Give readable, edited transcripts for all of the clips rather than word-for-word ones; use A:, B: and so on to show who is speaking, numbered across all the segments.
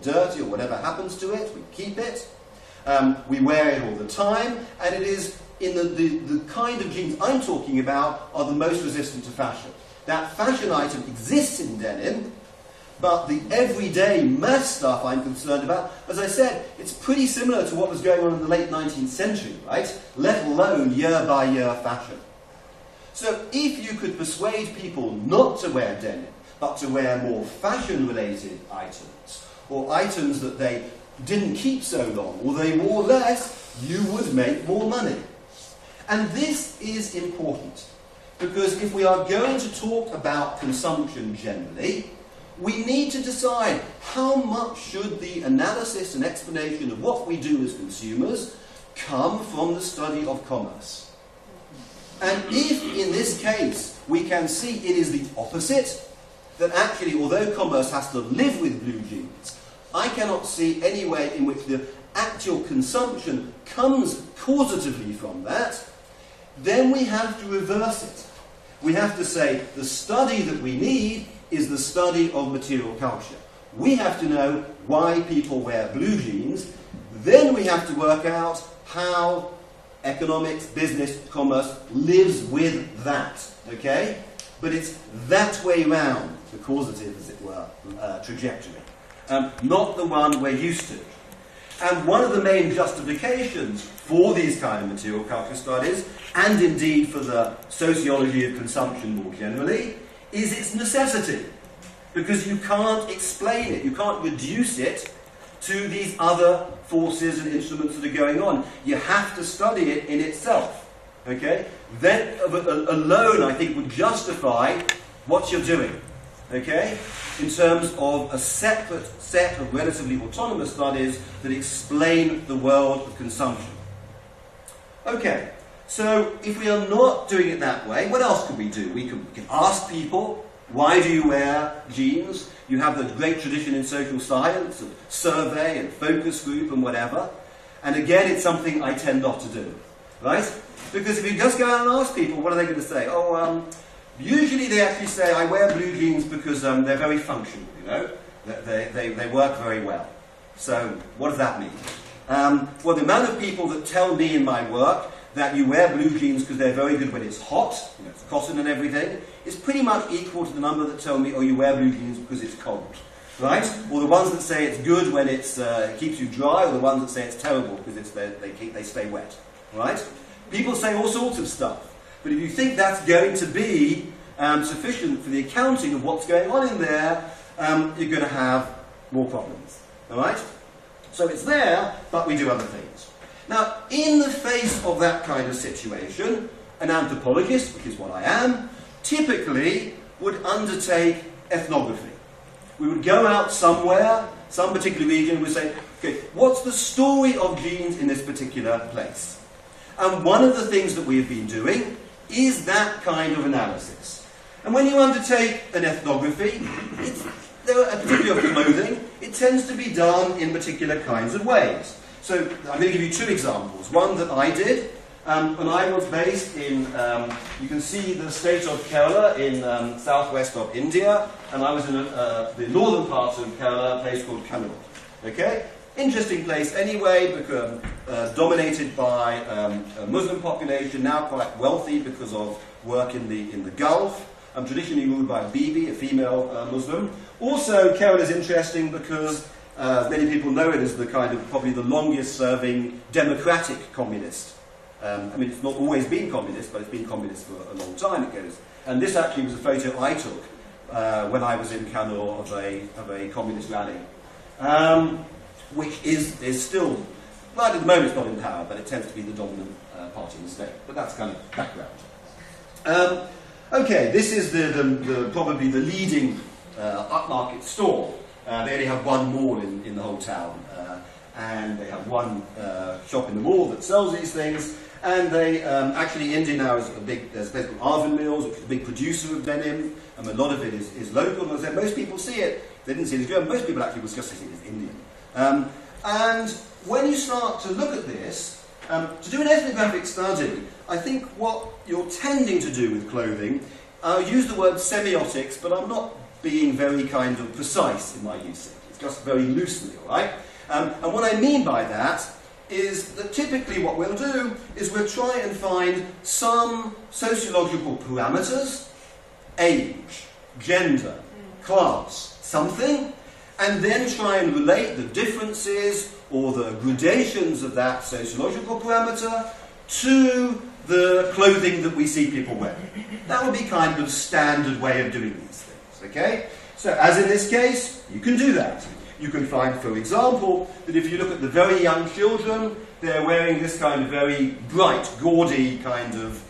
A: dirty or whatever happens to it, we keep it. We wear it all the time, and it is in the kind of jeans I'm talking about are the most resistant to fashion. That fashion item exists in denim, but the everyday mass stuff I'm concerned about, as I said, it's pretty similar to what was going on in the late 19th century, right? Let alone year-by-year fashion. So if you could persuade people not to wear denim, but to wear more fashion-related items, or items that they didn't keep so long, or they wore less, you would make more money. And this is important, because if we are going to talk about consumption generally, we need to decide how much should the analysis and explanation of what we do as consumers come from the study of commerce. And if, in this case, we can see it is the opposite, that actually, although commerce has to live with blue jeans, I cannot see any way in which the actual consumption comes causatively from that, then we have to reverse it. We have to say the study that we need is the study of material culture. We have to know why people wear blue jeans. Then we have to work out how economics, business, commerce lives with that. Okay? But it's that way round, the causative, as it were, trajectory. Not the one we're used to. And one of the main justifications for these kind of material culture studies, and indeed for the sociology of consumption more generally, is its necessity. Because you can't explain it, you can't reduce it to these other forces and instruments that are going on. You have to study it in itself. Okay? That alone, I think, would justify what you're doing. Okay? In terms of a separate set of relatively autonomous studies that explain the world of consumption. Okay, so if we are not doing it that way, what else can we do? We can ask people, why do you wear jeans? You have the great tradition in social science of survey and focus group and whatever. And again, it's something I tend not to do, right? Because if you just go out and ask people, what are they going to say? Usually they actually say, I wear blue jeans because they're very functional, you know? They work very well. So, what does that mean? Well, the amount of people that tell me in my work that you wear blue jeans because they're very good when it's hot, you know, it's cotton and everything, is pretty much equal to the number that tell me, oh, you wear blue jeans because it's cold, right? Or the ones that say it's good when it keeps you dry, or the ones that say it's terrible because they stay wet, right? People say all sorts of stuff. But if you think that's going to be sufficient for the accounting of what's going on in there, you're going to have more problems. All right? So it's there, but we do other things. Now, in the face of that kind of situation, an anthropologist, which is what I am, typically would undertake ethnography. We would go out somewhere, some particular region, and we'd say, okay, what's the story of jeans in this particular place? And one of the things that we have been doing is that kind of analysis. And when you undertake an ethnography, particularly of clothing, it tends to be done in particular kinds of ways. So I'm going to give you two examples. One that I did when I was based in, you can see the state of Kerala in southwest of India, and I was in the northern part of Kerala, a place called Kannur. Okay? Interesting place anyway, because, dominated by a Muslim population, now quite wealthy because of work in the Gulf, traditionally ruled by a Bibi, a female Muslim. Also, Kerala is interesting because many people know it as the kind of probably the longest serving democratic communist. I mean, it's not always been communist, but it's been communist for a long time, it goes. And this actually was a photo I took when I was in Kannur of a communist rally. Which is still, right at the moment it's not in power, but it tends to be the dominant party in the state. But that's kind of background. Okay, this is probably the leading upmarket store. They only have one mall in the whole town, and they have one shop in the mall that sells these things. And they actually, India now is there's a place called Arvind Mills, which is a big producer of denim, and a lot of it is local. And I said most people see it. They didn't see it as German. Most people actually was just see it as Indian. And when you start to look at this, to do an ethnographic study, I think what you're tending to do with clothing, I'll use the word semiotics, but I'm not being very kind of precise in my usage. just very loosely, all right? And what I mean by that is that typically what we'll do is we'll try and find some sociological parameters, age, gender, class, something, and then try and relate the differences or the gradations of that sociological parameter to the clothing that we see people wearing. That would be kind of standard way of doing these things, okay? So as in this case, you can do that. You can find, for example, that if you look at the very young children, they're wearing this kind of very bright, gaudy kind of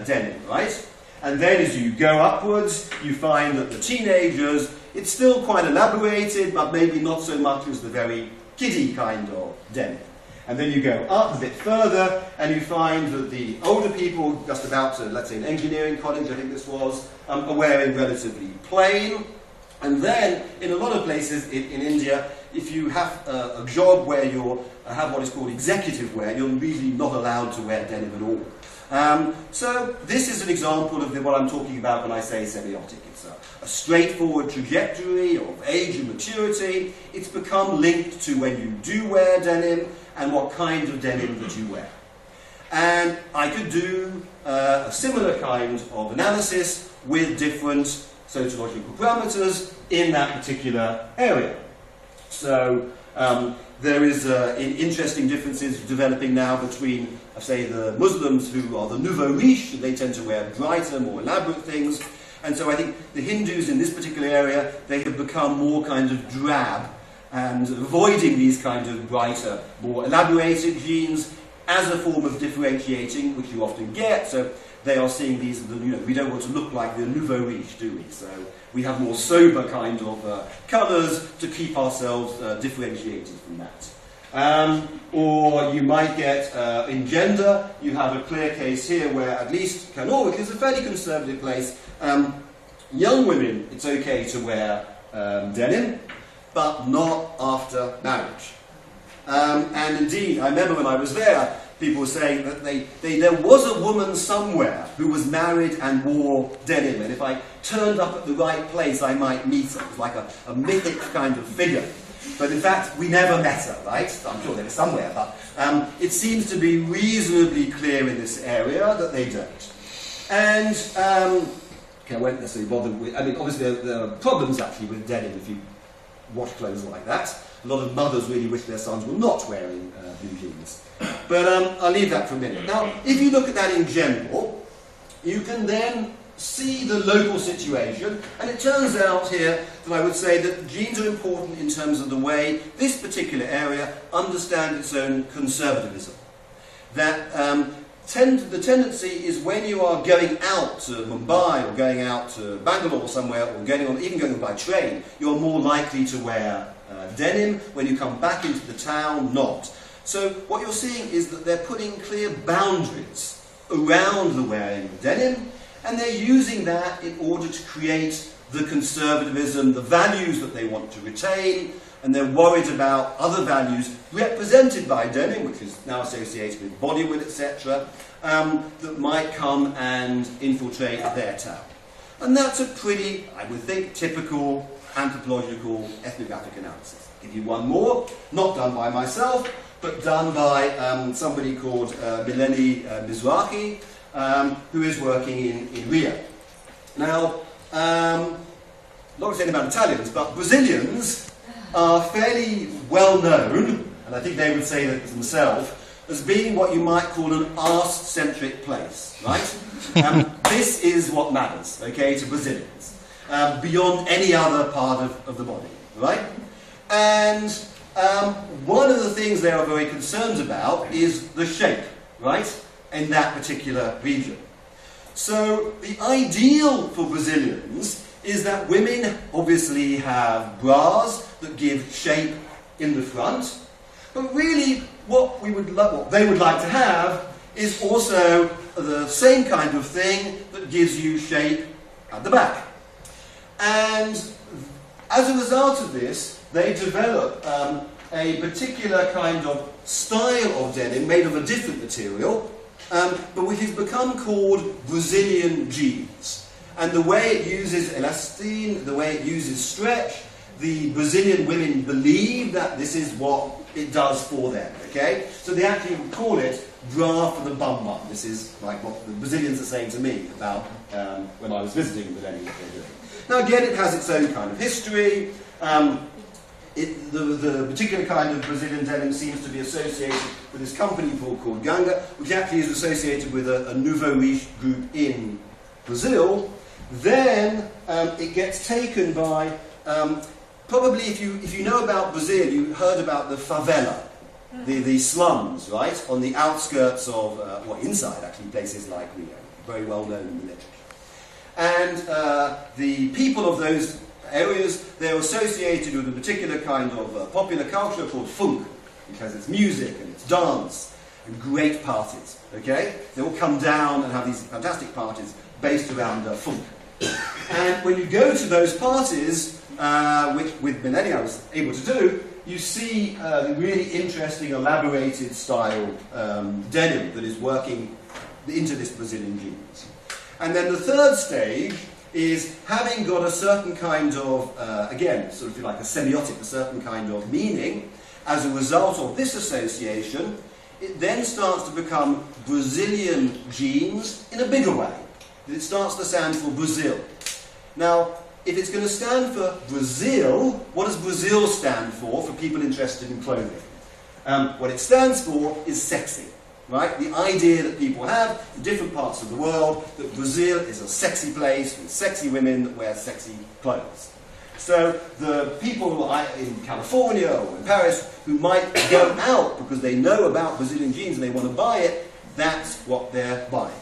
A: denim, right? And then as you go upwards, you find that the teenagers, it's still quite elaborated, but maybe not so much as the very kiddie kind of denim. And then you go up a bit further, and you find that the older people, just about to, let's say, an engineering college, I think this was, are wearing relatively plain. And then, in a lot of places in India, if you have a job where you have what is called executive wear, you're really not allowed to wear denim at all. So this is an example of what I'm talking about when I say semiotic. It's a straightforward trajectory of age and maturity. It's become linked to when you do wear denim and what kind of denim that you wear. And I could do a similar kind of analysis with different sociological parameters in that particular area. So there is interesting differences developing now between, say, the Muslims who are the nouveau riche, and they tend to wear brighter, more elaborate things. And so I think the Hindus in this particular area, they have become more kind of drab and avoiding these kind of brighter, more elaborated genes as a form of differentiating, which you often get. So they are seeing these, we don't want to look like the nouveau riche, do we? So we have more sober kind of colours to keep ourselves differentiated from that. Or you might get, in gender, you have a clear case here where at least Kannur, which is a fairly conservative place, young women, it's okay to wear denim, but not after marriage. And indeed, I remember when I was there, people were saying that there was a woman somewhere who was married and wore denim, and if I turned up at the right place, I might meet her. It was like a mythic kind of figure. But in fact, we never met her, right? I'm sure they were somewhere, but it seems to be reasonably clear in this area that they don't. And, okay, I won't necessarily bother with, obviously there are problems actually with denim if you wash clothes like that. A lot of mothers really wish their sons were not wearing blue jeans. But I'll leave that for a minute. Now, if you look at that in general, you can then see the local situation, and it turns out here that I would say that genes are important in terms of the way this particular area understands its own conservatism. That the tendency is when you are going out to Mumbai or going out to Bangalore or somewhere, or even going by train, you're more likely to wear denim. When you come back into the town, not. So what you're seeing is that they're putting clear boundaries around the wearing of denim, and they're using that in order to create the conservatism, the values that they want to retain, and they're worried about other values represented by denim, which is now associated with Bollywood, etc., that might come and infiltrate their town. And that's a pretty, I would think, typical anthropological ethnographic analysis. I'll give you one more, not done by myself, but done by somebody called Mileni Mizrahi, who is working in Rio. Now, not saying about Italians, but Brazilians are fairly well known, and I think they would say that themselves, as being what you might call an arse-centric place, right? This is what matters, okay, to Brazilians, beyond any other part of the body, right? And one of the things they are very concerned about is the shape, right, in that particular region. So the ideal for Brazilians is that women obviously have bras that give shape in the front, but really what they would like to have is also the same kind of thing that gives you shape at the back. And as a result of this, they develop a particular kind of style of denim made of a different material, but which has become called Brazilian jeans. And the way it uses elastine, the way it uses stretch, the Brazilian women believe that this is what it does for them, okay? So they actually call it bra for the bum bum. This is like what the Brazilians are saying to me about when I was visiting the Lenny, what they're doing. Now again, it has its own kind of history. The particular kind of Brazilian denim seems to be associated with this company called Ganga, which actually is associated with a Nouveau Riche group in Brazil. Then it gets taken by, probably if you know about Brazil, you heard about the favela, the slums, right, on the outskirts of, inside actually, places like Rio, very well known in the literature. And the people of those areas, they're associated with a particular kind of popular culture called funk, which has its music and its dance and great parties, okay? They all come down and have these fantastic parties based around funk. And when you go to those parties, which with Millennium I was able to do, you see the really interesting, elaborated style denim that is working into this Brazilian jeans. And then the third stage is having got a certain kind of, again, sort of like a semiotic, a certain kind of meaning, as a result of this association, it then starts to become Brazilian jeans in a bigger way. It starts to stand for Brazil. Now, if it's going to stand for Brazil, what does Brazil stand for people interested in clothing? What it stands for is sexy. Right? The idea that people have in different parts of the world that Brazil is a sexy place with sexy women that wear sexy clothes. So the people in California or in Paris who might go out because they know about Brazilian jeans and they want to buy it, that's what they're buying.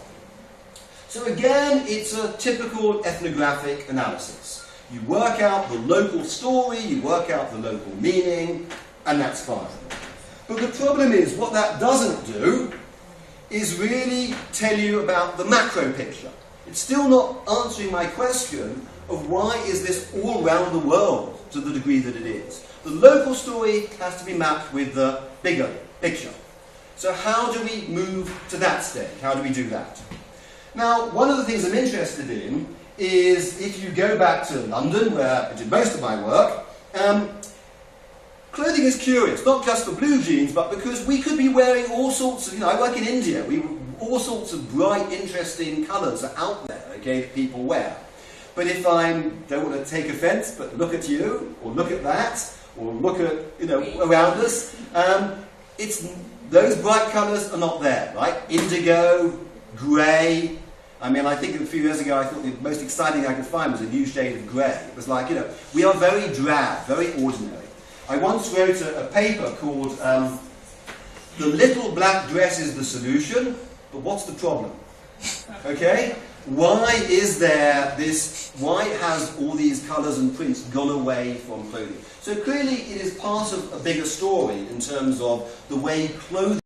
A: So again, it's a typical ethnographic analysis. You work out the local story, you work out the local meaning, and that's fine. But the problem is, what that doesn't do is really tell you about the macro picture. It's still not answering my question of why is this all around the world to the degree that it is. The local story has to be mapped with the bigger picture. So how do we move to that stage? How do we do that? Now, one of the things I'm interested in is if you go back to London, where I did most of my work, clothing is curious, not just for blue jeans, but because we could be wearing all sorts of, I work in India, all sorts of bright, interesting colours are out there, okay, that people wear. But if don't want to take offence, but look at you, or look at that, or look at, around us, those bright colours are not there, right? Indigo, grey. I think a few years ago I thought the most exciting thing I could find was a new shade of grey. It was like, we are very drab, very ordinary. I once wrote a paper called The Little Black Dress is the Solution, but what's the problem? Okay? Why has all these colours and prints gone away from clothing? So clearly it is part of a bigger story in terms of the way clothing